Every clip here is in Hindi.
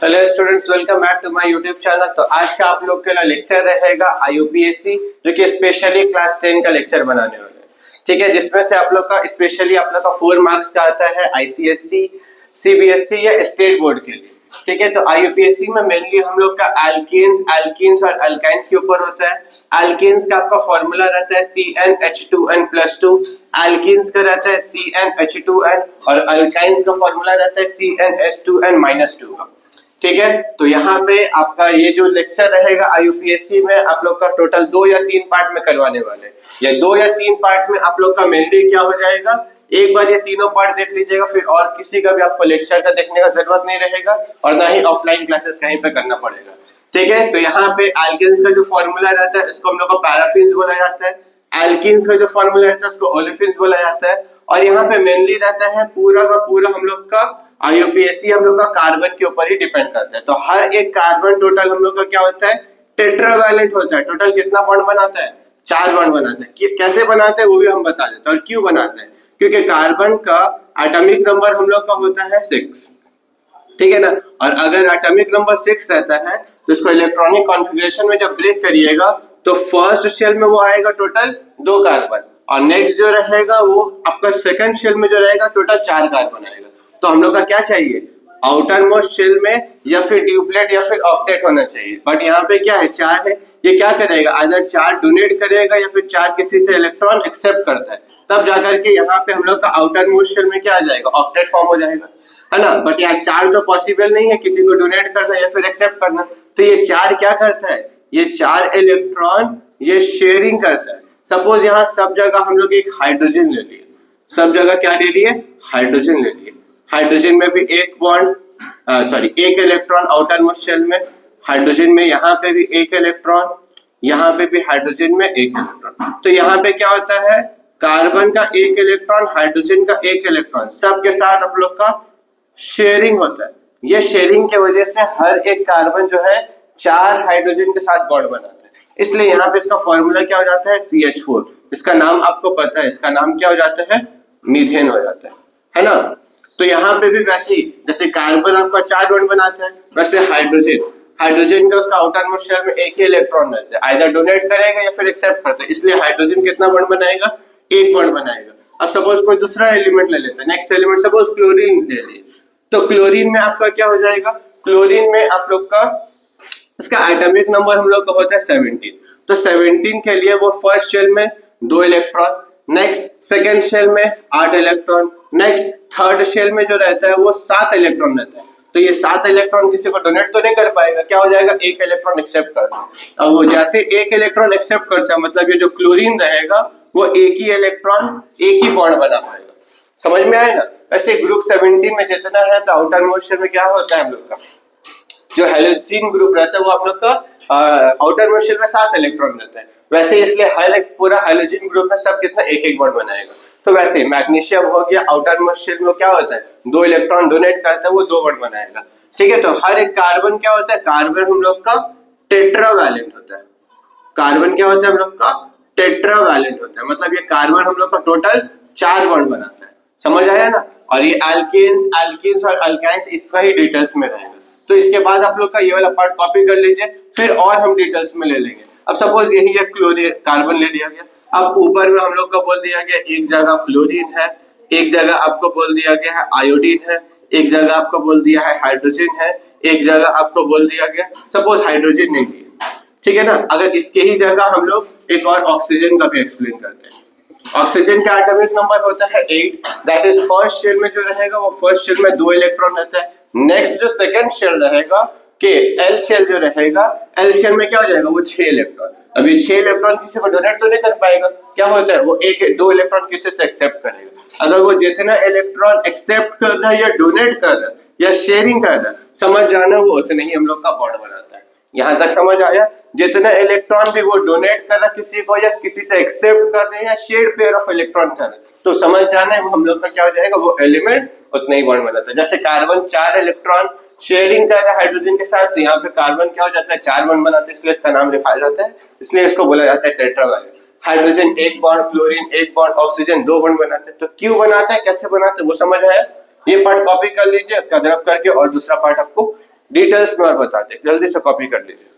Hello students, welcome back to my YouTube channel. तो आज का आप लोग के लिए लेक्चर रहेगा IUPAC, जो कि स्पेशली क्लास 10 का लेक्चर बनाने वाले हैं। ठीक है, जिसमें से आप लोग का स्पेशली आप लोग का 4 मार्क्स का आता है ICSE, CBSE या स्टेट बोर्ड के लिए। ठीक है, तो IUPAC में मेनली हम लोग का एल्कीन्स और अल्काइंस के ऊपर होता है। एल्कीन्स का आपका फॉर्मूला रहता है CnH2n+2, एल्कीन्स का रहता है CnH2n और अल्काइंस का फॉर्मूला रहता है CnH2n-2 का। ठीक है, तो यहाँ पे आपका ये जो लेक्चर रहेगा IUPAC में आप लोग का टोटल 2 या 3 पार्ट में करवाने वाले हैं। या 2 या 3 पार्ट में आप लोग का मेनली क्या हो जाएगा, एक बार ये तीनों पार्ट देख लीजिएगा, फिर और किसी का भी आपको लेक्चर का देखने का जरूरत नहीं रहेगा और ना ही ऑफलाइन क्लासेस कहीं पे करना पड़ेगा। ठीक है, तो यहाँ पे एल्केन्स का जो फॉर्मूला रहता है इसको हम लोग को पैराफिन्स बोला जाता है। एल्कीन्स का जो फॉर्मूला रहता है उसको ओलेफिन्स बोला जाता है। और यहाँ पे मेनली रहता है पूरा का पूरा हम लोग का IUPAC हम लोग का कार्बन के ऊपर ही डिपेंड करता है। तो हर एक कार्बन टोटल हम लोग का क्या होता है, टेट्रावैलेंट होता है। टोटल कितना बॉन्ड बनाता है, 4 बॉन्ड बनाता है। कैसे बनाते हैं वो भी हम बता देते हैं और क्यों बनाते हैं, क्योंकि कार्बन का एटॉमिक नंबर हम लोग का होता है 6। ठीक है ना, और अगर एटॉमिक नंबर 6 रहता है तो इसको इलेक्ट्रॉनिक कॉन्फ़िगरेशन में जब ब्रेक करिएगा तो फर्स्ट शेल में वो आएगा टोटल 2 कार्बन, और नेक्स्ट जो रहेगा वो आपका सेकंड शेल में जो रहेगा टोटल 4 कार्बन आएगा। तो हम लोग का क्या चाहिए, आउटर मोस्ट शेल में या फिर ड्यूप्लेट या फिर ऑक्टेट होना चाहिए। बट यहाँ पे क्या है, 4 है। ये क्या करेगा, अगर 4 डोनेट करेगा या फिर 4 किसी से इलेक्ट्रॉन एक्सेप्ट करता है, तब जाकर के यहाँ पे हम लोग का आउटर मोस्ट शेल में क्या आ जाएगा, ऑक्टेट फॉर्म हो जाएगा, है ना। बट यहाँ 4 तो पॉसिबल नहीं है किसी को डोनेट करना या फिर एक्सेप्ट करना। तो ये 4 क्या करता है, ये 4 इलेक्ट्रॉन ये शेयरिंग करता है। सपोज यहाँ सब जगह हम लोग एक हाइड्रोजन ले लिए, सब जगह क्या ले लिए, हाइड्रोजन ले लिए। हाइड्रोजन में भी एक बॉन्ड एक इलेक्ट्रॉन आउटर मोस्ट शेल में, हाइड्रोजन में यहाँ पे भी एक इलेक्ट्रॉन, यहाँ पे भी हाइड्रोजन में एक इलेक्ट्रॉन। तो यहाँ पे क्या होता है, कार्बन का एक इलेक्ट्रॉन, हाइड्रोजन का एक इलेक्ट्रॉन, सबके साथ आप लोग का शेयरिंग होता है। ये शेयरिंग के वजह से हर एक कार्बन जो है 4 हाइड्रोजन के साथ बॉन्ड बनाता है। इसलिए यहाँ पे इसका फॉर्मूला क्या हो जाता है, CH4। इसका नाम आपको पता है, इसका नाम क्या हो जाता है, मीथेन हो जाता है ना। तो यहाँ पे भी वैसे ही जैसे कार्बन आपका 4 बॉन्ड बनाता है, वैसे हाइड्रोजन का उसका आउटर मोस्ट शेल में एक ही इलेक्ट्रॉन रहता है, आइदर डोनेट करेगा या फिर एक्सेप्ट करता है। इसलिए हाइड्रोजन कितना बॉन्ड बनाएगा, एक बॉन्ड बनाएगा। अब सपोज कोई दूसरा एलिमेंट ले लेते हैं, नेक्स्ट एलिमेंट सपोज क्लोरीन ले लिए, तो क्लोरीन में आपका क्या हो जाएगा, क्लोरीन में आप लोग का इसका एटॉमिक नंबर हम लोग का होता है 17। तो 17 के लिए वो फर्स्ट शेल में 2 इलेक्ट्रॉन, नेक्स्ट सेकंड शेल में 8 इलेक्ट्रॉन, नेक्स्ट थर्ड शेल में जो रहता है वो 7 इलेक्ट्रॉन रहता है। तो ये 7 इलेक्ट्रॉन किसी को डोनेट तो नहीं कर पाएगा, क्या हो जाएगा, एक इलेक्ट्रॉन एक्सेप्ट करता है। अब वो जैसे एक इलेक्ट्रॉन एक्सेप्ट करता है, मतलब ये जो क्लोरीन रहेगा वो एक ही इलेक्ट्रॉन एक ही बॉन्ड बना पाएगा। समझ में आएगा। वैसे ग्रुप 17 में जितना है तो आउटर मोस्ट शेल में क्या होता है, हम लोग का जो हेलोजन ग्रुप रहता है वो आप लोग का आउटर मोस्ट शेल में 7 इलेक्ट्रॉन रहता है। वैसे इसलिए हर एक पूरा हेलोजन ग्रुप में सब कितना एक एक बॉन्ड बनाएगा। तो वैसे मैग्नीशियम हो गया, आउटर मोस्ट शेल में क्या होता है, 2 इलेक्ट्रॉन डोनेट करता है, वो 2 बॉन्ड बनाएगा। ठीक है, तो हर एक कार्बन क्या होता है, कार्बन हम लोग का टेट्रावैलेंट होता है। कार्बन क्या होता है, हम लोग का टेट्रावैलेंट होता है, मतलब ये कार्बन हम लोग का टोटल 4 बॉन्ड बनाता है। समझ आया ना। और ये एल्कीन्स और अल्काइंस इसका ही डिटेल्स में रहेगा। तो इसके बाद आप लोग का ये वाला पार्ट कॉपी कर लीजिए, फिर और हम डिटेल्स में ले लेंगे। अब सपोज यही एक क्लोरीन कार्बन ले लिया गया, अब ऊपर में हम लोग का बोल दिया गया एक जगह क्लोरीन है, एक जगह आपको बोल दिया गया है आयोडीन है, एक जगह आपको बोल दिया है हाइड्रोजन है, एक जगह आपको बोल दिया गया सपोज हाइड्रोजन नहीं दिया। ठीक है ना। अगर इसके ही जगह हम लोग एक और ऑक्सीजन का भी एक्सप्लेन करते हैं। ऑक्सीजन का एटॉमिक नंबर होता है 8, दैट इज फर्स्ट शेल में जो रहेगा वो फर्स्ट शेल में 2 इलेक्ट्रॉन रहता है। नेक्स्ट जो सेकंड शेल रहेगा के एल शेल जो रहेगा, एल शेल में क्या हो जाएगा, वो 6 इलेक्ट्रॉन। अभी 6 इलेक्ट्रॉन किसी को डोनेट तो नहीं कर पाएगा, क्या होता है, वो 2 इलेक्ट्रॉन किसी से एक्सेप्ट करेगा। अगर वो जितना इलेक्ट्रॉन एक्सेप्ट कर रहा है या डोनेट कर रहा है या शेयरिंग कर रहा है, समझ जाना वो उतना ही हम लोग का बॉन्ड बनाता है। यहाँ तक समझ आया। जितना इलेक्ट्रॉन भी वो डोनेट कर रहा किसी को या किसी से एक्सेप्ट कर रहे हैं या शेयर पेयर ऑफ इलेक्ट्रॉन कर रहे, तो समझ जाना है वो हम लोग का क्या हो जाएगा, वो एलिमेंट उतना ही बॉन्ड बनाता है। जैसे कार्बन 4 इलेक्ट्रॉन शेयरिंग कर रहा है हाइड्रोजन के साथ, तो यहाँ पे कार्बन क्या हो जाता है, 4 बॉन्ड बनाते हैं, इसलिए इसका नाम लिखा जाता है, इसलिए इसको बोला जाता है tetravalent. Hydrogen 1 bond, chlorine 1 bond, oxygen 2 bond बनाते हैं। तो क्यों बनाता है, कैसे बनाते हैं वो समझ आया। ये पार्ट कॉपी कर लीजिए, इसका ड्रॉप करके और दूसरा पार्ट आपको डिटेल्स में और बताते हैं, जल्दी से कॉपी कर लीजिए।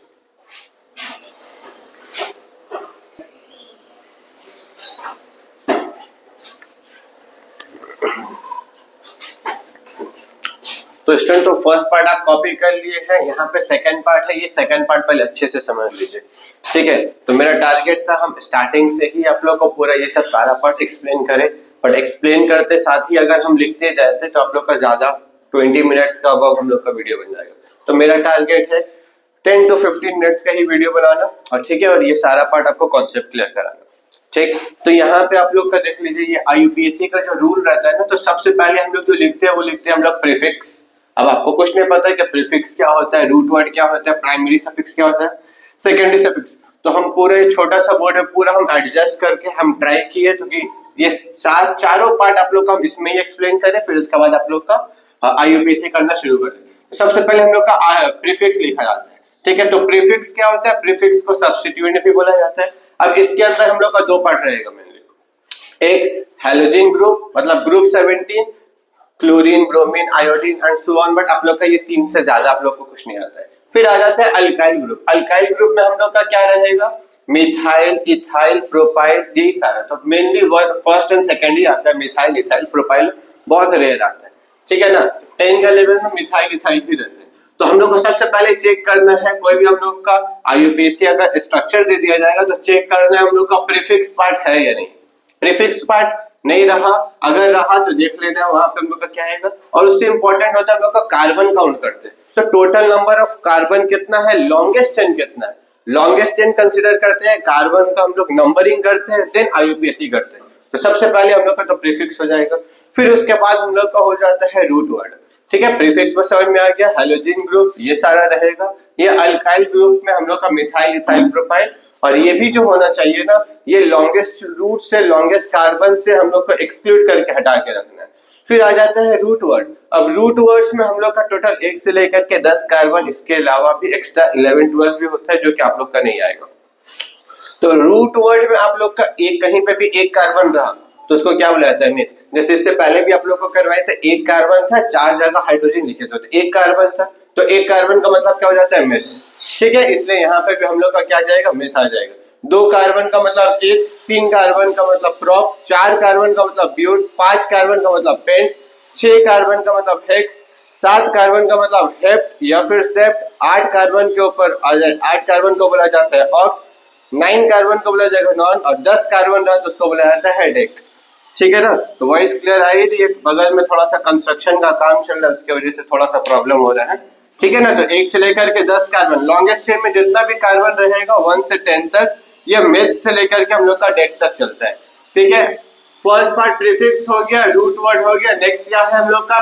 तो स्टूडेंट तो फर्स्ट पार्ट आप कॉपी कर लिए हैं, यहाँ पे सेकंड पार्ट है, ये सेकंड पार्ट पहले अच्छे से समझ लीजिए, ठीक है। तो मेरा टारगेट था हम स्टार्टिंग से ही आप लोग को पूरा ये सब सारा पार्ट एक्सप्लेन करें, बट एक्सप्लेन करते साथ ही अगर हम लिखते जाते तो आप लोग का ज्यादा 20 मिनट्स का अब हम लोग का वीडियो बन जाएगा। तो मेरा टारगेट है 10 to 15 मिनट्स का ही वीडियो बनाना, और ठीक है, और ये सारा पार्ट आपको कॉन्सेप्ट क्लियर कराना, ठीक। तो यहाँ पे आप लोग का देख लीजिए, ये IUPAC का जो रूल रहता है ना, तो सबसे पहले हम लोग जो लिखते हैं वो लिखते हैं हम लोग प्रीफिक्स। अब आपको कुछ नहीं पता है कि प्रीफिक्स क्या होता है, रूट वर्ड क्या होता है, प्राइमरी सफिक्स क्या होता है, सेकेंडरी सफिक्स। तो हम पूरे छोटा सा बोर्ड है, पूरा हम एडजस्ट करके हम ट्राई किए तो कि ये चारों पार्ट आप लोग का हम इसमें ही एक्सप्लेन करें, फिर उसके बाद आप लोग का IUPAC करना शुरू करें। तो सबसे पहले हम लोग का प्रीफिक्स लिखा जाता है, ठीक है। तो प्रीफिक्स क्या होता है, प्रीफिक्स को सब्स्टिट्यूएंट भी बोला जाता है। अब इसके अंदर हम लोग का दो पार्ट रहेगा मेनली, एक हैलोजन ग्रुप मतलब group 17, chlorine, bromine, iodine and so on, but आप लोग का ये तीन से ज्यादा आप लोग को कुछ नहीं आता है। फिर आ जाता है अल्काइल ग्रुप। अल्काइल ग्रुप में हम लोग का क्या रहेगा, मिथाइल, इथाइल, प्रोपाइल, यही सारा। तो mainly word first and second ही आता है, मिथाइल, इथाइल, प्रोपाइल बहुत रेयर आता है, ठीक है ना। 10 का लेवल में मिथाइल, इथाइल ही रहते हैं। तो हम लोग को सबसे पहले चेक करना है, कोई भी हम लोग का IUPAC अगर स्ट्रक्चर दे दिया जाएगा तो चेक करना है हम लोग का प्रीफिक्स पार्ट है या नहीं। प्रीफिक्स पार्ट नहीं रहा, अगर रहा तो देख लेना वहां पे हम लोग का क्या आएगा। और उससे इंपॉर्टेंट होता है हम लोग का कार्बन काउंट करते हैं, तो टोटल नंबर ऑफ कार्बन कितना है, लॉन्गेस्ट चेन कितना है, लॉन्गेस्ट चेन कंसीडर करते हैं, कार्बन का हम लोग नंबरिंग करते हैं, देन IUPAC करते हैं। तो सबसे पहले हम लोग का तो प्रीफिक्स हो जाएगा, फिर उसके बाद हम लोग का हो जाता है रूट वर्ड, ठीक है। प्रीफिक्स में समझ में आ गया, हैलोजन ग्रुप ये सारा रहेगा। ये अल्काइल ग्रुप में हम लोग का मिथाइल, इथाइल, प्रोपाइल, और ये भी जो होना चाहिए ना, ये लॉन्गेस्ट रूट से लॉन्गेस्ट कार्बन से हम लोग को एक्सक्लूड करके हटा के रखना है। फिर आ जाता है रूट वर्ड। अब रूट वर्ड्स में हम लोग का टोटल 1 से लेकर के 10 कार्बन, इसके अलावा भी एक्स्ट्रा 11, 12 भी होता है जो कि आप लोग का नहीं आएगा। तो रूट वर्ड में आप लोग का एक कहीं पे भी एक कार्बन रहा तो उसको क्या बोला जाता है, मिथ। जैसे इससे पहले भी आप लोग को करवाए थे, एक कार्बन था, 4 जगह हाइड्रोजन लिखे थे, तो एक कार्बन था, तो एक कार्बन का मतलब क्या हो जाता है, मिथ, ठीक है। इसलिए यहाँ पे भी हम लोग का क्या जाएगा, मिथ आ जाएगा। 2 कार्बन का मतलब एक, 3 कार्बन का मतलब प्रॉप, 4 कार्बन का मतलब ब्यूट, 5 कार्बन का मतलब पेंट, 6 कार्बन का मतलब हेक्स, 7 कार्बन का मतलब हेप्ट या फिर सेप्ट, 8 कार्बन के ऊपर आ जाए, 8 कार्बन को बोला जाता है ऑक्ट, 9 कार्बन को बोला जाएगा नॉन, और 10 कार्बन रहा तो उसको बोला जाता है हेडेक, ठीक है ना। तो वॉइस क्लियर आई थी। बगल में थोड़ा सा कंस्ट्रक्शन का काम चल रहा है, उसकी वजह से थोड़ा सा प्रॉब्लम हो रहा है, ठीक है ना। तो 1 से लेकर के 10 कार्बन, लॉन्गेस्ट चेन में जितना भी कार्बन रहेगा 1 से 10 तक, ये मिथ से लेकर के हम लोग का डेक तक चलता है, ठीक है। फर्स्ट पार्ट प्रीफिक्स हो गया, रूट वर्ड हो गया। नेक्स्ट क्या है हम लोग का,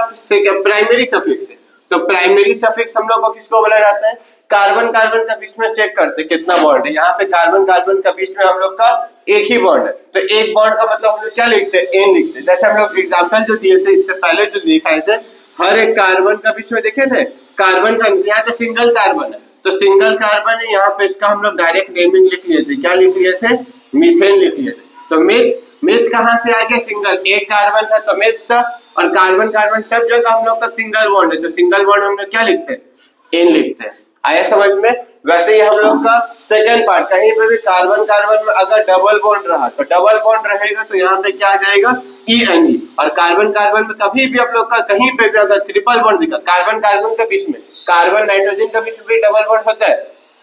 प्राइमरी सफिक्स है। तो प्राइमरी सफिक्स हम लोग को किसको बोला जाता है, कार्बन कार्बन का बीच में चेक करते हैं कितना बॉन्ड है। यहाँ पे कार्बन कार्बन का बीच में हम लोग का एक ही बॉन्ड है, तो एक बॉन्ड का मतलब हम लोग क्या लिखते हैं, एन लिखते हैं। जैसे हम लोग एग्जाम्पल जो दिए थे इससे पहले जो दिखाए थे, हर एक कार्बन का बीच में देखे थे कार्बन का, यहाँ पे सिंगल कार्बन है तो सिंगल कार्बन है, यहाँ पे इसका हम लोग डायरेक्ट नेमिंग लिख लिए थे, क्या लिख लिए थे, मीथेन लिख लिए थे। तो मिथ कहाँ से आ गया, सिंगल, एक कार्बन था तो मिथ था, और कार्बन कार्बन सब जगह हम लोग का सिंगल बॉन्ड है, तो सिंगल बॉन्ड हम लोग क्या लिखते हैं, एन लिखते हैं। आया समझ में। वैसे ही हम लोग का सेकंड पार्ट, कहीं पे भी कार्बन कार्बन में अगर डबल बॉन्ड रहा तो डबल बॉन्ड रहेगा तो यहाँ पे क्या आ जाएगा, ENE। और कार्बन कार्बन में कभी भी आप लोग का कहीं पे भी अगर ट्रिपल बॉन्ड दिखा, कार्बन कार्बन के बीच में, कार्बन नाइट्रोजन के बीच में भी डबल बॉन्ड होता है,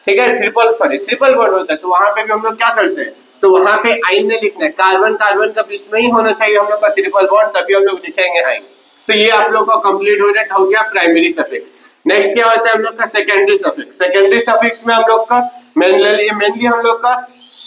ठीक है, ट्रिपल बॉन्ड होता है, तो वहां पे भी हम लोग क्या करते हैं, तो वहां पे आइन ने लिखना है, कार्बन कार्बन का बीच में ही होना चाहिए हम लोग का ट्रिपल बॉन्ड, तभी हम लोग लिखेंगे आइन। तो ये आप लोग का कंप्लीट हो गया प्राइमरी सफिक्स। नेक्स्ट क्या होता है हम लोग का, सेकेंडरी सफिक्स। सेकेंडरी सफिक्स में हम लोग का मेनली हम लोग का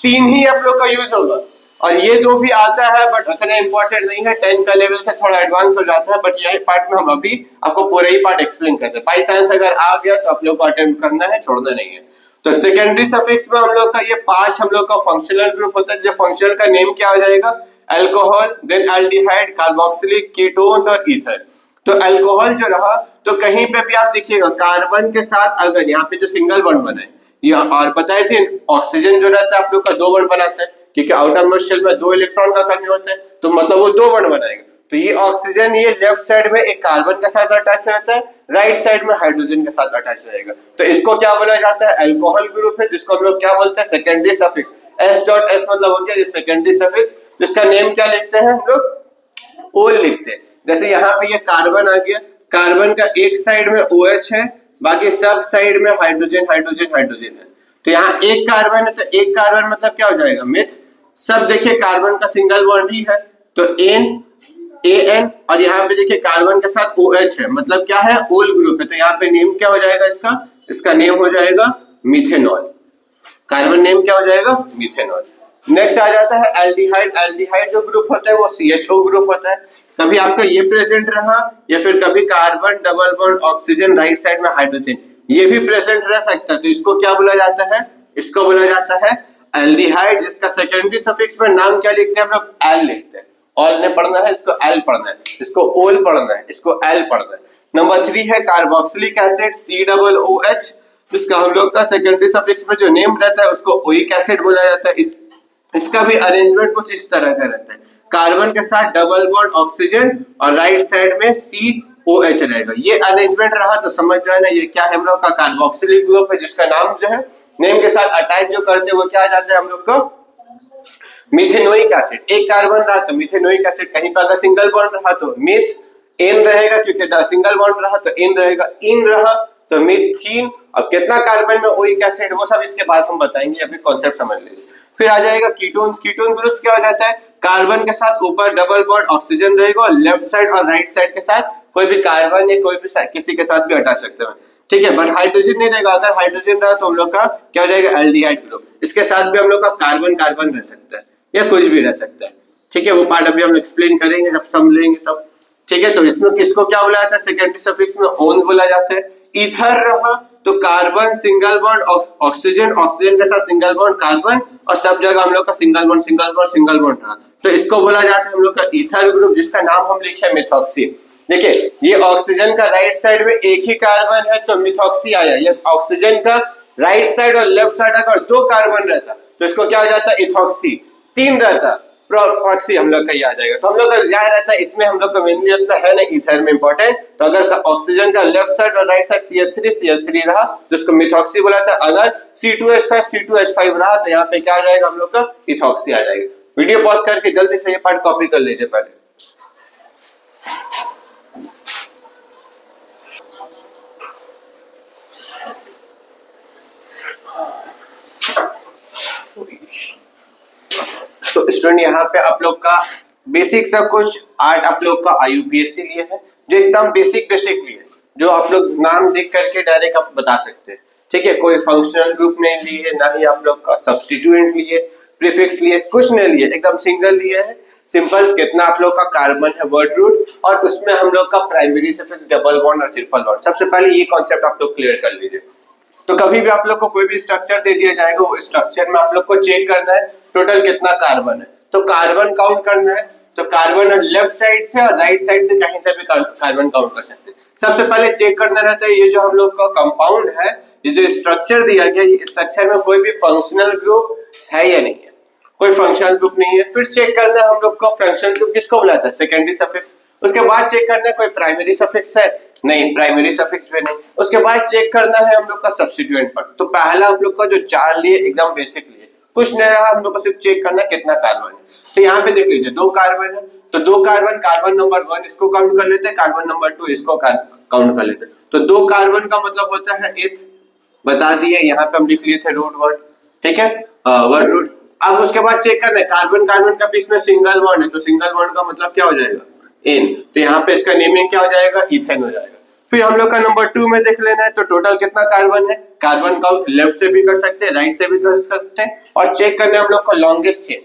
3 ही आप लोग का यूज होगा, और ये 2 भी आता है बट उतना इंपॉर्टेंट नहीं है, 10 का लेवल से थोड़ा एडवांस हो जाता है, बट यही पार्ट में हम अभी आपको पूरा ही पार्ट एक्सप्लेन करते हैं। बाई चांस अगर आ गया तो आप लोग को अटेम्प्ट करना है, छोड़ना नहीं है। तो सेकेंडरी सफिक्स में हम लोग का ये 5 हम लोग का फंक्शनल ग्रुप होता है, जो फंक्शनल का नेम क्या हो जाएगा, alcohol, then aldehyde, carboxylic, ketones और ईथर। तो अल्कोहल जो रहा, तो कहीं पे भी आप देखिएगा कार्बन के साथ अगर यहाँ पे जो सिंगल बॉन्ड बना है, और बताए थे ऑक्सीजन जो रहता है आप लोग का 2 बॉन्ड बनाता है, क्योंकि आउटर मोस्ट शेल में 2 इलेक्ट्रॉन का कमी होता है, तो मतलब वो 2 बॉन्ड बनाएगा। तो ये ऑक्सीजन ये लेफ्ट साइड में एक कार्बन के साथ अटैच रहता है, राइट साइड में हाइड्रोजन के साथ अटैच रहेगा। तो इसको क्या बोला जाता है? अल्कोहल ग्रुप है, जिसको हम लोग क्या बोलते हैं? Secondary suffix. S.S मतलब हो गया ये सेकेंडरी सफिक्स, जिसका नेम क्या लिखते हैं हम लोग? ओल लिखते हैं। जैसे यहाँ पे ये कार्बन आ गया, कार्बन का एक साइड में OH है, बाकी सब साइड में हाइड्रोजन हाइड्रोजन हाइड्रोजन है। तो यहाँ एक कार्बन है, तो एक कार्बन मतलब क्या हो जाएगा? मिथ। सब देखिए कार्बन का सिंगल बॉन्ड ही है, तो AN, और यहाँ पे देखिए कार्बन के साथ OH है, मतलब क्या है? ओल ग्रुप है। तो यहाँ पे नेम क्या हो जाएगा इसका? इसका नेम हो जाएगा मिथेनॉल। कार्बन नेम क्या हो जाएगा? मिथेनॉल। नेक्स्ट आ जाता है एल्डिहाइड। एल्डिहाइड जो ग्रुप होता है वो CHO ग्रुप होता है। कभी आपका ये प्रेजेंट रहा, या फिर कभी carbon double bond oxygen right side में हाइड्रोजन, ये भी प्रेजेंट रह सकता है। तो इसको क्या बोला जाता है? इसको बोला जाता है एल्डिहाइड, जिसका सेकेंडरी सफिक्स में नाम क्या लिखते हैं हम लोग? एल लिखते हैं। ऑल ने पढ़ना है, इसको एल पढ़ना है, इसको ओल पढ़ना है, इसको एल पढ़ना है। नंबर 3 है कार्बोक्सिलिक एसिड, COOH, जिसका हम लोग का सेकेंडरी सफिक्स में जो नेम रहता है उसको ओइक एसिड बोला जाता है। इसका भी अरेंजमेंट कुछ इस तरह का रहता है, कार्बन के साथ डबल बॉन्ड ऑक्सीजन और राइट साइड में COH रहेगा। ये अरेंजमेंट रहा तो समझ जाना ये क्या है हम लोग का? कार्बोक्सिलिक ग्रुप है, जिसका नाम जो है नेम के साथ अटैच जो करते हैं वो क्या आ जाता है हम लोग को? Methanoic acid. एक कार्बन रहा तो मिथेनोइक एसिड, कहीं पर अगर सिंगल बॉन्ड रहा तो मिथ, एन रहेगा क्योंकि सिंगल बॉन्ड रहा तो एन रहेगा, इन रहा तो मिथीन। अब कितना कार्बन में ओइक एसिड, वो सब इसके बाद हम बताएंगे, अभी कॉन्सेप्ट समझ लीजिए। फिर आ जाएगा कीटोन्स। कीटोन ग्रुप क्या हो जाता है? कार्बन के साथ ऊपर डबल बॉन्ड ऑक्सीजन रहेगा और लेफ्ट साइड और राइट साइड के साथ कोई भी कार्बन या कोई भी किसी के साथ भी हटा सकते हैं, ठीक है, बट हाइड्रोजन नहीं रहेगा। अगर हाइड्रोजन रहा तो हम लोग का क्या हो जाएगा? Aldehyde group. इसके साथ भी हम लोग का कार्बन कार्बन रह सकता है या कुछ भी रह सकता है, ठीक है, वो पार्ट अभी हम एक्सप्लेन करेंगे जब समझेंगे तब, ठीक है। तो इसमें किसको क्या बोला जाता है? सेकेंडरी सफिक्स में ओन बोला जाता है। ईथर रहा तो carbon single bond oxygen, oxygen के साथ सिंगल बॉन्ड कार्बन, और सब जगह हम लोग का single bond single bond single bond रहा, तो इसको बोला जाता है हम लोग का ईथर ग्रुप, जिसका नाम हम लिखे मिथॉक्सी। देखिए ये ऑक्सीजन का राइट साइड में एक ही कार्बन है तो मिथॉक्सी आया। ये ऑक्सीजन का राइट साइड और लेफ्ट साइड अगर 2 कार्बन रहता तो इसको क्या हो जाता? इथॉक्सी। 3 रहता प्रॉक्सी हम लोग का ये आ जाएगा। तो हम लोग का याद रहता है, इसमें हम लोग का मेनली अपना है ना ईथर में इंपॉर्टेंट। तो अगर ऑक्सीजन का लेफ्ट साइड और राइट साइड CH3 रहा जिसको मिथॉक्सी बोला था, अगर C2H5 रहा तो यहाँ पे क्या आ जाएगा हम लोग का? इथॉक्सी आ जाएगा। वीडियो पॉज करके जल्दी से ये पार्ट कॉपी कर लीजिए पहले। तो स्टूडेंट यहाँ पे आप लोग का बेसिक सा कुछ आर्ट आप लोग का IUPAC लिए है, जो एकदम बेसिक लिए, जो आप लोग नाम देख करके डायरेक्ट आप बता सकते हैं, ठीक है। कोई फंक्शनल ग्रुप नहीं लिए, ना ही आप लोग का सब्स्टिट्यूएंट लिए, प्रीफिक्स लिए, कुछ नहीं लिए, एकदम सिंगल लिए है। सिंपल कितना आप लोग का कार्बन है वर्ड रूट, और उसमें हम लोग का प्राइमरी सफिक्स, डबल बॉन्ड और ट्रिपल बॉन्ड। सबसे पहले ये कॉन्सेप्ट आप लोग क्लियर कर लीजिए। तो कभी भी आप लोग को कोई भी स्ट्रक्चर दे दिया जाएगा, वो स्ट्रक्चर में आप लोग को चेक करना है टोटल कितना कार्बन है, तो कार्बन काउंट करना है। तो कार्बन लेफ्ट साइड से और राइट साइड से कहीं से भी कार्बन काउंट कर सकते हैं। सबसे पहले चेक करना रहता है ये जो हम लोग का कंपाउंड है, ये जो स्ट्रक्चर दिया गया, ये स्ट्रक्चर में कोई भी फंक्शनल ग्रुप है या नहीं है, कोई फंक्शनल ग्रुप नहीं है। फिर चेक करना है हम लोग को फंक्शनल ग्रुप किसको बुलाता है? Secondary suffix. उसके बाद चेक करना है कोई प्राइमरी सफिक्स है, नहीं, प्राइमरी सफिक्स भी नहीं। उसके बाद चेक करना है हम लोग का सब्स्टिट्यूएंट पर। तो पहला हम लोग का जो 4 लिए एकदम बेसिक लिए, कुछ नहीं रहा, हम लोग को सिर्फ चेक करना है कितना कार्बन है। तो यहाँ पे देख लीजिए 2 कार्बन है, तो 2 कार्बन, कार्बन नंबर 1 इसको काउंट कर लेते हैं, कार्बन नंबर 2 इसको काउंट कर लेते हैं। तो 2 कार्बन का मतलब होता है एथ, बता दिए, यहाँ पे हम लिख लिए थे रूट वर्ड, ठीक है, वर्ड रूट। अब उसके बाद चेक करना है कार्बन कार्बन का बीच में सिंगल बॉन्ड है, तो सिंगल बॉन्ड का मतलब क्या हो जाएगा? एन। तो यहाँ पे इसका नेमिंग क्या हो जाएगा? इथेन हो जाएगा। फिर हम लोग का नंबर 2 में देख लेना है, तो टोटल कितना कार्बन है? कार्बन काउंट लेफ्ट से भी कर सकते हैं, राइट से भी कर सकते हैं, और चेक करना है हम लोग को लॉन्गेस्ट चेन।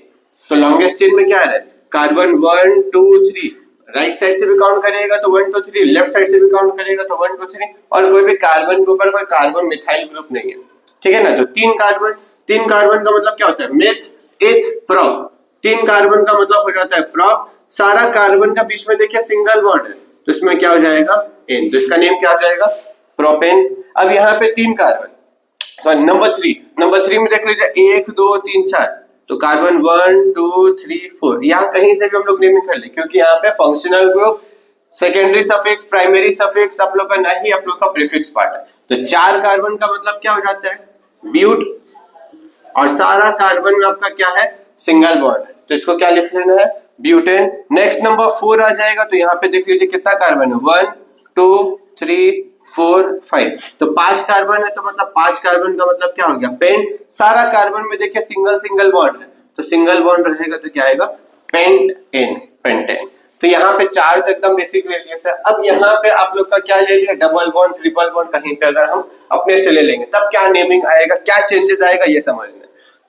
तो लॉन्गेस्ट चेन में क्या है? कार्बन 1 2 3, राइट साइड से भी काउंट करेगा तो 1 2 3, लेफ्ट साइड से भी काउंट करेगा तो 1 2 3, और कोई भी कार्बन के ऊपर कोई कार्बन मिथाइल ग्रुप नहीं है, ठीक है ना। तो 3 कार्बन का मतलब क्या होता है? मेथ, एथ, प्रोप। 3 कार्बन का मतलब हो जाता है प्रोप। सारा कार्बन का बीच में देखिए सिंगल बॉन्ड है, तो इसमें क्या हो जाएगा? एन। तो इसका नेम क्या हो जाएगा? प्रोपेन। अब यहाँ पे 3 कार्बन, सॉरी नंबर 3 में देख लीजिए 1 2 3 4, तो कार्बन 1 2 3 4 यहाँ कहीं से भी हम लोग नेमिंग कर ले, क्योंकि यहाँ पे functional group, secondary suffix, primary suffix आप लोग का नहीं, आप लोग का प्रीफिक्स पार्ट है। तो 4 कार्बन का मतलब क्या हो जाता है? ब्यूट। और सारा कार्बन में आपका क्या है? सिंगल बॉन्ड है, तो इसको क्या लिख लेना है? ब्यूटेन। नेक्स्ट नंबर 4 आ जाएगा, तो यहाँ पे देख लीजिए कितना कार्बन है? 1 2 3 4 5, तो 5 कार्बन है, तो मतलब 5 कार्बन का मतलब क्या हो गया? पेंट। सारा कार्बन में देखिए सिंगल सिंगल बॉन्ड है, तो सिंगल बॉन्ड रहेगा तो क्या आएगा? Pentane, pentane. तो यहाँ पे 4 तो एकदम बेसिक ले लिया था। अब यहाँ पे आप लोग का क्या ले लिया? डबल बॉन्ड, ट्रिपल बॉन्ड, कहीं पे अगर हम अपने से ले लेंगे तब क्या नेमिंग आएगा, क्या चेंजेस आएगा, ये समझना।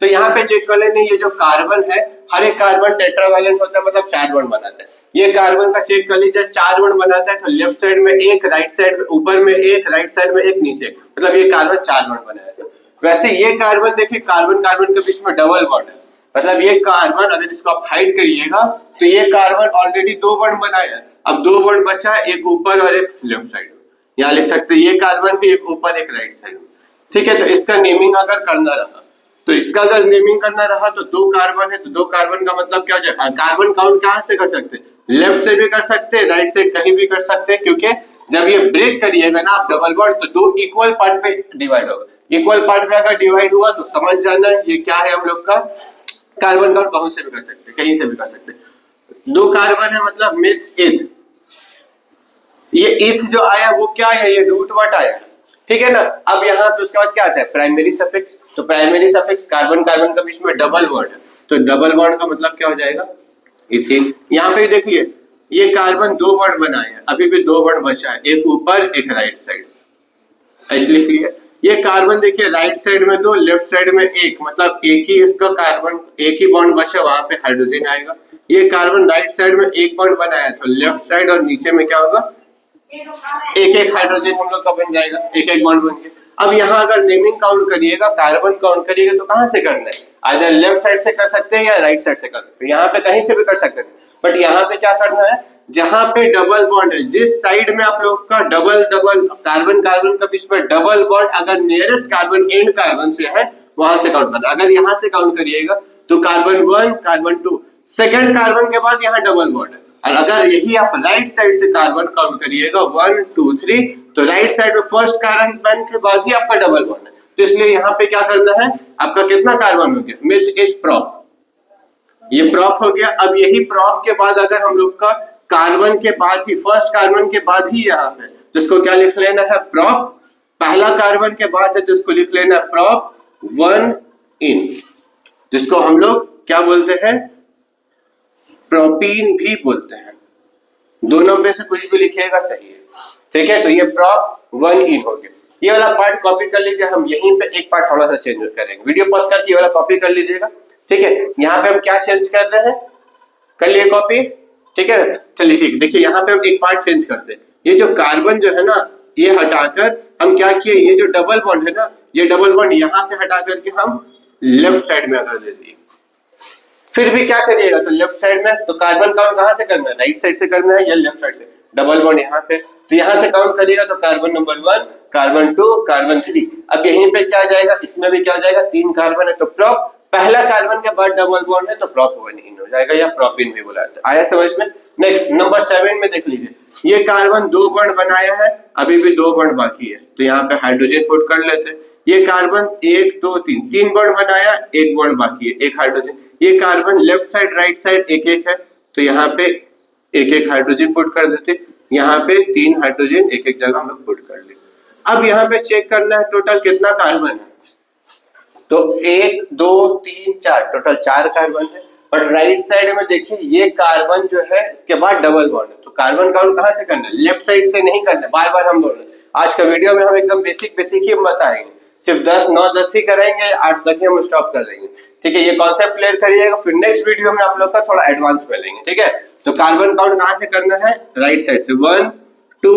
तो यहाँ पे चेक कर लेंगे, ये जो कार्बन है, हर एक कार्बन टेट्रावैलेंट होता है, मतलब 4 बॉन्ड बनाता है। ये कार्बन का चेक कर लीजिए, 4 बॉन्ड बनाता है, तो लेफ्ट साइड में एक, राइट साइड में, ऊपर में एक, राइट साइड में एक, नीचे, मतलब ये कार्बन 4 बॉन्ड बनाया था। वैसे ये कार्बन देखिए, कार्बन कार्बन के बीच में डबल बॉन्ड है, मतलब ये कार्बन अगर इसको आप हाइड करिएगा तो ये कार्बन ऑलरेडी 2 बॉन्ड बनाया है, अब 2 बॉन्ड बचा, एक ऊपर और एक लेफ्ट साइड में। यहाँ लिख सकते हैं ये कार्बन भी एक ऊपर एक राइट साइड में, ठीक है। तो इसका नेमिंग अगर करना रहा, तो इसका अगर नेमिंग करना रहा तो 2 कार्बन है, तो 2 कार्बन का मतलब क्या हो जाएगा? कार्बन काउंट कहाँ से कर सकते हैं? लेफ्ट से भी कर सकते हैं, राइट साइड कहीं भी कर सकते हैं, क्योंकि जब ये ब्रेक करिएगा ना आप डबल बॉन्ड, तो 2 इक्वल पार्ट पे डिवाइड होगा। इक्वल पार्ट में अगर डिवाइड हुआ तो समझ जाना ये क्या है हम लोग का कार्बन काउंट, कहीं से भी कर सकते हैं, कहीं से भी कर सकते हैं। 2 कार्बन है मतलब मिथ इथ, ये इथ जो आया वो क्या है? ये रूट वर्ड आया, ठीक है ना। अब यहाँ पे उसके बाद क्या आता है? Primary suffix. तो प्राइमरी सफिक्स कार्बन कार्बन के बीच में डबल बॉन्ड है, तो डबल बॉन्ड का मतलब क्या हो जाएगा? इथिन। यहाँ पे देखिए ये कार्बन 2 बॉन्ड बनाए हैं, अभी भी 2 बॉन्ड बचा है, एक ऊपर एक राइट साइड, ऐसे लिख लिया। ये कार्बन देखिए राइट साइड में 2, लेफ्ट साइड में 1, मतलब एक ही इसका कार्बन, एक ही बॉन्ड बचा, वहां पे हाइड्रोजन आएगा। ये कार्बन राइट साइड में 1 बॉन्ड बनाया, तो लेफ्ट साइड और नीचे में क्या होगा? एक एक हाइड्रोजन हम लोग का बन जाएगा, एक एक बॉन्ड बन गया। अब यहाँ अगर नेमिंग काउंट करिएगा, कार्बन काउंट करिएगा, तो कहाँ से करना है? आइदर लेफ्ट साइड से कर सकते हैं या राइट साइड से कर सकते हैं, यहाँ पे कहीं से भी कर सकते हैं, बट यहाँ पे क्या करना है? जहां पे डबल बॉन्ड है, जिस साइड में आप लोग का डबल डबल कार्बन कार्बन के बीच में डबल बॉन्ड अगर नियरेस्ट कार्बन एंड कार्बन से है, वहां से काउंट करना। अगर यहाँ से काउंट करिएगा तो कार्बन 1 कार्बन 2, सेकंड कार्बन के बाद यहाँ डबल बॉन्ड है, और अगर यही आप राइट साइड से कार्बन काउंट करिएगा 1 2 3, तो राइट साइड में फर्स्ट कार्बन के बाद ही आपका डबल बॉन्ड है, तो इसलिए यहाँ पे क्या करना है? आपका कितना कार्बन हो गया? मिथ इथ प्रॉप, ये प्रॉप हो गया। अब यही प्रॉप के बाद अगर हम लोग का कार्बन के बाद ही, फर्स्ट कार्बन के बाद ही यहाँ पे, जिसको क्या लिख लेना है? प्रॉप। पहला कार्बन के बाद है तो इसको लिख लेना है प्रॉप 1 इन, जिसको हम लोग क्या बोलते हैं? प्रोपीन भी बोलते हैं। दोनों में से कुछ भी लिखिएगा सही है, ठीक है। तो ये प्रॉप 1 इन हो गया। ये वाला पार्ट कॉपी कर लीजिए, हम यहीं पे एक पार्ट थोड़ा सा चेंज करेंगे, वीडियो पॉज करके ये वाला कॉपी कर लीजिएगा, ठीक है। यहाँ पे हम क्या चेंज कर रहे हैं? कर लिए कॉपी, ठीक है। चलिए ठीक, देखिए यहाँ पे हम एक पार्ट चेंज करते हैं। ये जो कार्बन जो है ना, ये हटाकर हम क्या किए? ये जो डबल बॉन्ड है ना, ये डबल बॉन्ड यहाँ से हटा करके हम लेफ्ट साइड में अगर दे दिए, फिर भी क्या करिएगा? तो लेफ्ट साइड में, तो कार्बन काउंट कहाँ से करना है? राइट साइड से करना है या लेफ्ट साइड से? डबल बॉन्ड यहाँ पे, तो यहाँ से काउंट करिएगा तो कार्बन नंबर 1, कार्बन 2, कार्बन 3। अब यहीं पे क्या जाएगा? इसमें भी क्या जाएगा? 3 कार्बन है तो प्रॉप, पहला कार्बन के बाद डबल बॉन्ड है तो प्रॉप 1 इन हो जाएगा, या प्रोपिन भी बुलाते हैं। आया समझ में? नेक्स्ट नंबर 7 में देख लीजिए, ये कार्बन 2 बॉन्ड बनाया है, अभी भी 2 बॉन्ड बाकी है, तो यहाँ पे हाइड्रोजन पुट कर लेते हैं। ये कार्बन 1 2 3 बॉन्ड बनाया, 1 बॉन्ड बाकी है, 1 हाइड्रोजन। ये carbon left side right side एक एक है, तो यहाँ पे एक एक हाइड्रोजन पुट कर देते, यहाँ पे 3 हाइड्रोजन एक एक जगह हम लोग पुट कर ले। अब यहाँ पे चेक करना है टोटल कितना कार्बन है, तो 1 2 3 4, टोटल 4 कार्बन है। बट राइट साइड में देखिए ये कार्बन जो है इसके बाद डबल बॉन्ड है, तो कार्बन काउंट कहाँ से करना है? लेफ्ट साइड से नहीं करना है, बार बार हम बोल रहे हैं। आज का वीडियो में हम एकदम बेसिक बेसिक ही बताएंगे, सिर्फ 10 9 10 ही कराएंगे, 8 तक ही हम स्टॉप कर देंगे, ठीक है। ये कॉन्सेप्ट क्लियर करिएगा, फिर नेक्स्ट वीडियो में आप लोग का थोड़ा एडवांस में लेंगे, ठीक है। तो कार्बन काउंट कहाँ से करना है? राइट साइड से, 1 2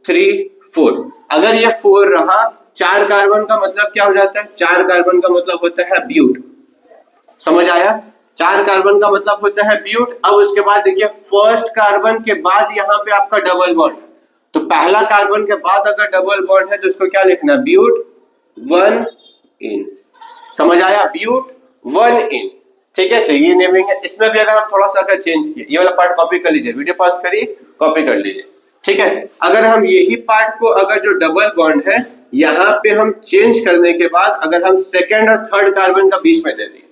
3 4। अगर ये 4 रहा, 4 कार्बन का मतलब क्या हो जाता है? 4 कार्बन का मतलब होता है ब्यूट, समझ आया? 4 कार्बन का मतलब होता है ब्यूट। अब उसके बाद देखिए फर्स्ट कार्बन के बाद यहाँ पे आपका डबल बॉन्ड है, तो पहला कार्बन के बाद अगर डबल बॉन्ड है तो इसको क्या लिखना? ब्यूट 1 इन, समझ आया? ब्यूट 1 इन। ठीक है, तो ये नेमिंग है। इसमें भी अगर हम थोड़ा सा अगर चेंज किए, ये वाला पार्ट कॉपी कर लीजिए, वीडियो पॉज करिए, कॉपी कर लीजिए, ठीक है। अगर हम यही पार्ट को अगर जो डबल बॉन्ड है यहाँ पे हम चेंज करने के बाद अगर हम सेकेंड और थर्ड कार्बन का बीच में दे दिए,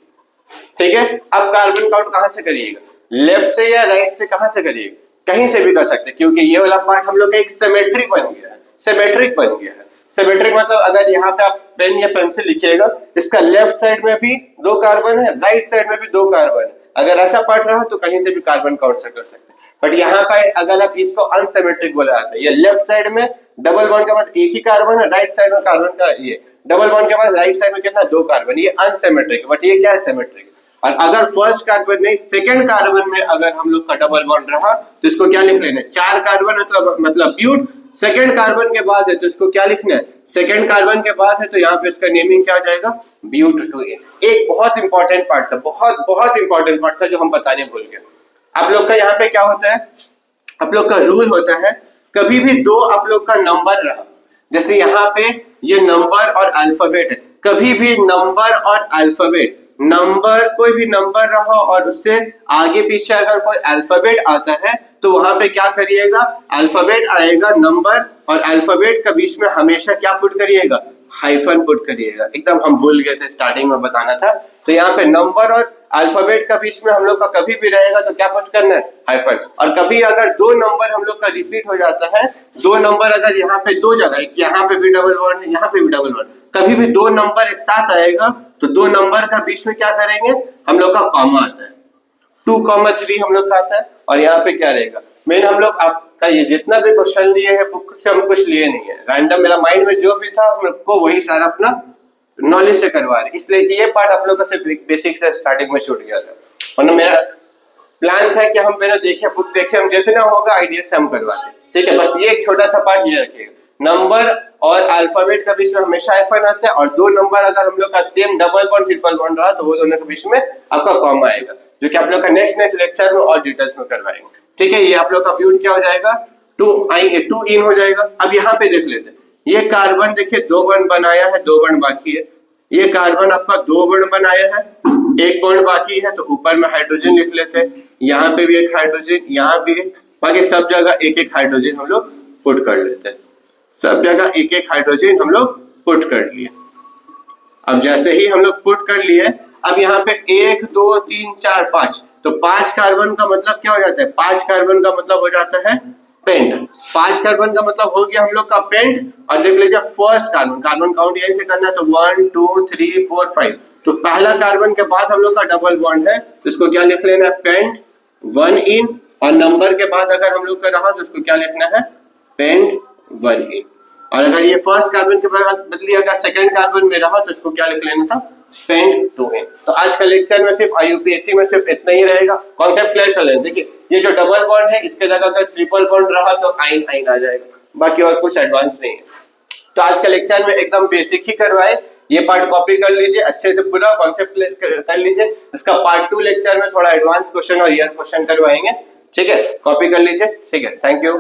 ठीक है। अब कार्बन काउंट कहां से करिएगा, लेफ्ट से या राइट से, कहां से करिएगा, कहीं से भी कर सकते हैं, क्योंकि ये वाला पार्ट हम लोग का एक सिमेट्रिक बन गया है, सिमेट्रिक बन गया है। सिमेट्रिक मतलब अगर यहाँ पे आप पेन या पेंसिल लिखिएगा, इसका लेफ्ट साइड में भी 2 कार्बन है, राइट साइड में भी 2 कार्बन है, अगर ऐसा पार्ट रहा तो कहीं से भी कार्बन काउंट से कर सकते हैं। बट यहाँ पर अगर आप इसको अनसिमेट्रिक बोला जाता है, ये लेफ्ट साइड में डबल बॉन्ड के बाद एक ही कार्बन है, राइट साइड में कार्बन का ये डबल बॉन्ड के बाद राइट साइड में कितना 2 कार्बन, ये अनसिमेट्रिक है। बट ये क्या है, सिमेट्रिक। और अगर फर्स्ट कार्बन नहीं सेकंड कार्बन में अगर हम लोग का डबल बॉन्ड रहा तो इसको क्या लिख लेना है, 4 कार्बन मतलब ब्यूट, सेकंड कार्बन के बाद है तो इसको क्या लिखना है, सेकंड कार्बन के बाद है तो यहाँ पे इसका नेमिंग क्या हो जाएगा, ब्यूट 2N। एक बहुत इंपॉर्टेंट पार्ट था, बहुत इंपॉर्टेंट पार्ट था जो हम बताने भूल गए। आप लोग का यहाँ पे क्या होता है, आप लोग का रूल होता है, कभी भी 2 आप लोग का नंबर रहा, जैसे यहाँ पे ये नंबर और अल्फाबेट है, कभी भी नंबर और अल्फाबेट, नंबर कोई भी नंबर रहा और उससे आगे पीछे अगर कोई अल्फाबेट आता है तो वहां पे क्या करिएगा, अल्फाबेट आएगा नंबर और अल्फाबेट के बीच में हमेशा क्या पुट करिएगा, हाइफन पुट करिएगा। एकदम हम भूल गए थे, स्टार्टिंग में बताना था। तो यहाँ पे नंबर और अल्फाबेट का बीच में हम लोग का कभी भी रहेगा तो क्या पुट करना है, हाइफन। और कभी अगर 2 नंबर हम लोग का रिपीट हो जाता है, 2 नंबर अगर यहाँ पे 2 जगह, यहाँ पे भी डबल बॉन्ड है, यहाँ पे भी डबल बॉन्ड, कभी भी 2 नंबर एक साथ आएगा तो 2 नंबर का बीच में क्या करेंगे, हम लोग का कॉमा आता है, 2,3 हम लोग का आता है। और यहाँ पे क्या रहेगा, मेन हम लोग आपका ये जितना भी क्वेश्चन लिए है बुक से हम कुछ लिए नहीं है, रैंडम मेरा माइंड में जो भी था हम लोग को वही सारा अपना नॉलेज से करवा रहे, इसलिए ये पार्ट आप लोग का सिर्फ बेसिक से स्टार्टिंग में छूट गया था। वरना मेरा प्लान था कि हम पहले देखे, बुक देखे, हम जितना होगा आइडिया से हम करवाते, ठीक है। बस ये एक छोटा सा पार्ट ये रखिएगा, नंबर और अल्फाबेट के बीच में हमेशा हाइफन आता है, और 2 नंबर अगर हम लोग का same double bond triple bond रहा तो वो दोनों के बीच में आपका कॉमा आएगा, जो कि आप लोग का नेक्स्ट लेक्चर में और डिटेल्स में करवाएंगे, ठीक है। ये आप लोग का ब्यूट क्या हो जाएगा, 2N हो जाएगा। अब यहाँ पे देख लेते हैं, ये कार्बन देखिए 2 बॉन्ड बनाया है, 2 बॉन्ड बाकी है, ये कार्बन आपका 2 बॉन्ड बनाया है, 1 बॉन्ड बाकी है, तो ऊपर में हाइड्रोजन लिख लेते हैं, यहाँ पे भी एक हाइड्रोजन, यहाँ भी एक, बाकी सब जगह एक एक हाइड्रोजन हम लोग पुट कर लेते हैं, सब जगह एक एक हाइड्रोजन हम लोग पुट कर लिए। अब जैसे ही हम लोग पुट कर लिए, अब यहाँ पे 1 2 3 4 5, तो 5 कार्बन का मतलब क्या हो जाता है, 5 कार्बन का मतलब हो जाता है पेंट, 5 कार्बन का मतलब हो गया हम लोग का पेंट। और देख लीजिए फर्स्ट कार्बन, कार्बन काउंट यहीं से करना है, तो 1 2 3 4 5, तो पहला कार्बन के बाद हम लोग का डबल बॉन्ड है, तो इसको क्या लिख लेना है, पेंट 1N, और नंबर के बाद अगर हम लोग का रहा तो इसको क्या लिखना है, पेंट 1N। और अगर ये फर्स्ट कार्बन के बाद बदली अगर सेकंड कार्बन में रहा तो इसको क्या लिख लेना था, पेंट 2N। तो आज का लेक्चर में सिर्फ IUPAC में सिर्फ इतना ही रहेगा, कॉन्सेप्ट क्लियर कर लें। देखिए ये जो डबल बॉन्ड है इसके जगह अगर ट्रिपल बॉन्ड रहा तो आइन आ जाएगा, बाकी और कुछ एडवांस नहीं है। तो आज का लेक्चर में एकदम बेसिक ही करवाए, ये पार्ट कॉपी कर लीजिए, अच्छे से पूरा कॉन्सेप्ट कर लीजिए। इसका पार्ट 2 लेक्चर में थोड़ा एडवांस क्वेश्चन और ईयर क्वेश्चन करवाएंगे, ठीक है, कॉपी कर लीजिए, ठीक है। Thank you.